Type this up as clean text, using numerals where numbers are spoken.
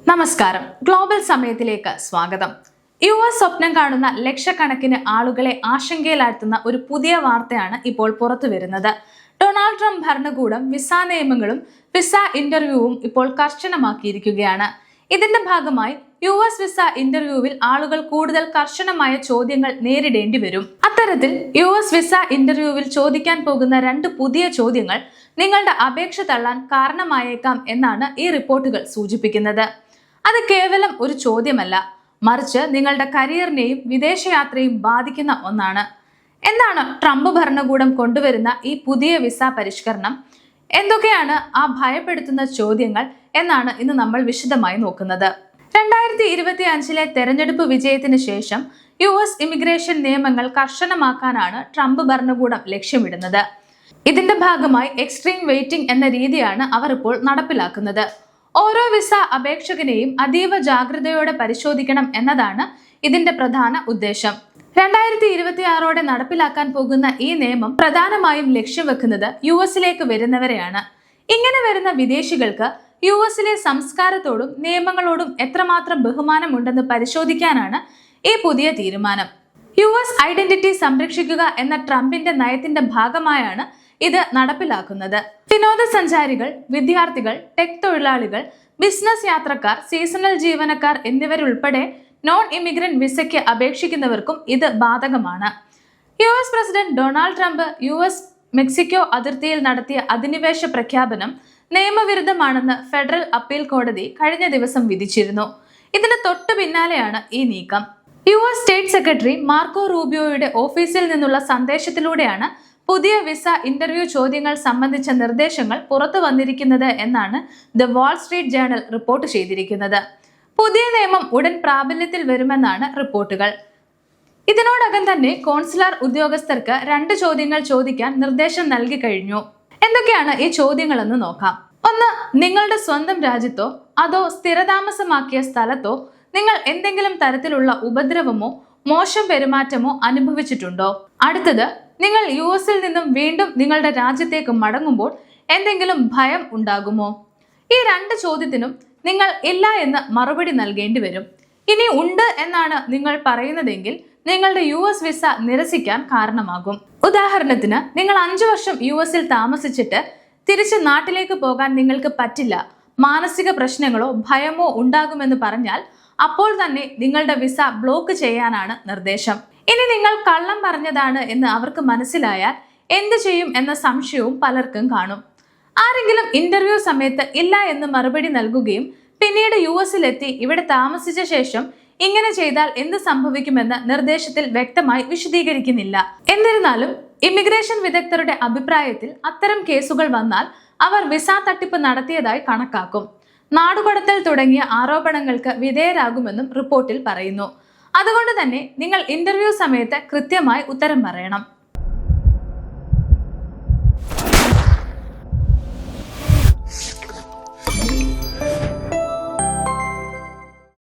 നമസ്കാരം. ഗ്ലോബൽ സമയത്തിലേക്ക് സ്വാഗതം. US സ്വപ്നം കാണുന്ന ലക്ഷക്കണക്കിന് ആളുകളെ ആശങ്കയിലാഴ്ത്തുന്ന ഒരു പുതിയ വാർത്തയാണ് ഇപ്പോൾ പുറത്തു വരുന്നത്. ഡൊണാൾഡ് ട്രംപ് ഭരണകൂടം വിസ നിയമങ്ങളും വിസ ഇന്റർവ്യൂവും ഇപ്പോൾ കർശനമാക്കിയിരിക്കുകയാണ്. ഇതിന്റെ ഭാഗമായി US വിസ ഇന്റർവ്യൂവിൽ ആളുകൾ കൂടുതൽ കർശനമായ ചോദ്യങ്ങൾ നേരിടേണ്ടി വരും. അത്തരത്തിൽ US വിസ ഇന്റർവ്യൂവിൽ ചോദിക്കാൻ പോകുന്ന 2 പുതിയ ചോദ്യങ്ങൾ നിങ്ങളുടെ അപേക്ഷ തള്ളാൻ കാരണമായേക്കാം എന്നാണ് ഈ റിപ്പോർട്ടുകൾ സൂചിപ്പിക്കുന്നത്. അത് കേവലം ഒരു ചോദ്യമല്ല, മറിച്ച് നിങ്ങളുടെ കരിയറിനെയും വിദേശയാത്രയും ബാധിക്കുന്ന ഒന്നാണ്. എന്താണ് ട്രംപ് ഭരണകൂടം കൊണ്ടുവരുന്ന ഈ പുതിയ വിസ പരിഷ്കരണം? എന്തൊക്കെയാണ് ആ ഭയപ്പെടുത്തുന്ന ചോദ്യങ്ങൾ എന്നാണ് ഇന്ന് നമ്മൾ വിശദമായി നോക്കുന്നത്. 2025 തെരഞ്ഞെടുപ്പ് വിജയത്തിന് ശേഷം US ഇമിഗ്രേഷൻ നിയമങ്ങൾ കർശനമാക്കാനാണ് ട്രംപ് ഭരണകൂടം ലക്ഷ്യമിടുന്നത്. ഇതിന്റെ ഭാഗമായി എക്സ്ട്രീം വെയിറ്റിംഗ് എന്ന രീതിയാണ് അവർ ഇപ്പോൾ നടപ്പിലാക്കുന്നത്. ഓരോ വിസ അപേക്ഷകനെയും അതീവ ജാഗ്രതയോടെ പരിശോധിക്കണം എന്നതാണ് ഇതിന്റെ പ്രധാന ഉദ്ദേശം. 2026 നടപ്പിലാക്കാൻ പോകുന്ന ഈ നിയമം പ്രധാനമായും ലക്ഷ്യം വെക്കുന്നത് US വരുന്നവരെയാണ്. ഇങ്ങനെ വരുന്ന വിദേശികൾക്ക് US സംസ്കാരത്തോടും നിയമങ്ങളോടും എത്രമാത്രം ബഹുമാനമുണ്ടെന്ന് പരിശോധിക്കാനാണ് ഈ പുതിയ തീരുമാനം. US ഐഡന്റിറ്റി സംരക്ഷിക്കുക എന്ന ട്രംപിന്റെ നയത്തിന്റെ ഭാഗമായാണ് ഇത് നടപ്പിലാക്കുന്നത്. വിനോദസഞ്ചാരികൾ, വിദ്യാർത്ഥികൾ, ടെക് തൊഴിലാളികൾ, ബിസിനസ് യാത്രക്കാർ, സീസണൽ ജീവനക്കാർ എന്നിവരുൾപ്പെടെ നോൺ ഇമിഗ്രന്റ് വിസയ്ക്ക് അപേക്ഷിക്കുന്നവർക്കും ഇത് ബാധകമാണ്. US president Donald Trump US Mexico അതിർത്തിയിൽ നടത്തിയ അധിനിവേശ പ്രഖ്യാപനം നിയമവിരുദ്ധമാണെന്ന് ഫെഡറൽ അപ്പീൽ കോടതി കഴിഞ്ഞ ദിവസം വിധിച്ചിരുന്നു. ഇതിന് തൊട്ടു പിന്നാലെയാണ് ഈ നീക്കം. US സ്റ്റേറ്റ് സെക്രട്ടറി മാർക്കോ റൂബിയോയുടെ ഓഫീസിൽ നിന്നുള്ള സന്ദേശത്തിലൂടെയാണ് പുതിയ വിസ ഇന്റർവ്യൂ ചോദ്യങ്ങൾ സംബന്ധിച്ച നിർദ്ദേശങ്ങൾ പുറത്തു വന്നിരിക്കുന്നത് എന്നാണ് the Wall Street journal report ചെയ്തിരിക്കുന്നത്. പുതിയ നിയമം ഉടൻ പ്രാബല്യത്തിൽ വരുമെന്നാണ് റിപ്പോർട്ടുകൾ. ഇതിനോടകം തന്നെ കോൺസുലാർ ഉദ്യോഗസ്ഥർക്ക് 2 ചോദ്യങ്ങൾ ചോദിക്കാൻ നിർദ്ദേശം നൽകി കഴിഞ്ഞു. എന്തൊക്കെയാണ് ഈ ചോദ്യങ്ങളെന്ന് നോക്കാം. 1. നിങ്ങളുടെ സ്വന്തം രാജ്യത്തോ അതോ സ്ഥിരതാമസമാക്കിയ സ്ഥലത്തോ നിങ്ങൾ എന്തെങ്കിലും തരത്തിലുള്ള ഉപദ്രവമോ മോശം പെരുമാറ്റമോ അനുഭവിച്ചിട്ടുണ്ടോ? അടുത്തത്, നിങ്ങൾ US നിന്നും വീണ്ടും നിങ്ങളുടെ രാജ്യത്തേക്ക് മടങ്ങുമ്പോൾ എന്തെങ്കിലും ഭയം ഉണ്ടാകുമോ? ഈ 2 ചോദ്യത്തിനും നിങ്ങൾ ഇല്ല എന്ന് മറുപടി നൽകേണ്ടി വരും. ഇനി ഉണ്ട് എന്നാണ് നിങ്ങൾ പറയുന്നതെങ്കിൽ നിങ്ങളുടെ US വിസ നിരസിക്കാൻ കാരണമാകും. ഉദാഹരണത്തിന്, നിങ്ങൾ 5 വർഷം US താമസിച്ചിട്ട് തിരിച്ച് നാട്ടിലേക്ക് പോകാൻ നിങ്ങൾക്ക് പറ്റില്ല, മാനസിക പ്രശ്നങ്ങളോ ഭയമോ ഉണ്ടാകുമെന്ന് പറഞ്ഞാൽ അപ്പോൾ തന്നെ നിങ്ങളുടെ വിസ ബ്ലോക്ക് ചെയ്യാനാണ് നിർദ്ദേശം. ഇനി നിങ്ങൾ കള്ളം പറഞ്ഞതാണ് എന്ന് അവർക്ക് മനസ്സിലായാൽ എന്ത് ചെയ്യും എന്ന സംശയവും പലർക്കും കാണും. ആരെങ്കിലും ഇന്റർവ്യൂ സമയത്ത് ഇല്ല എന്ന് മറുപടി നൽകുകയും പിന്നീട് US ഇവിടെ താമസിച്ച ശേഷം ഇങ്ങനെ ചെയ്താൽ എന്ത് സംഭവിക്കുമെന്ന് നിർദ്ദേശത്തിൽ വ്യക്തമായി വിശദീകരിക്കുന്നില്ല. എന്നിരുന്നാലും ഇമിഗ്രേഷൻ വിദഗ്ധരുടെ അഭിപ്രായത്തിൽ അത്തരം കേസുകൾ വന്നാൽ അവർ വിസ തട്ടിപ്പ് നടത്തിയതായി കണക്കാക്കും. നാടുകടത്തൽ തുടങ്ങിയ ആരോപണങ്ങൾക്ക് വിധേയരാകുമെന്നും റിപ്പോർട്ടിൽ പറയുന്നു. അതുകൊണ്ട് തന്നെ നിങ്ങൾ ഇന്റർവ്യൂ സമയത്ത് കൃത്യമായി ഉത്തരം പറയണം.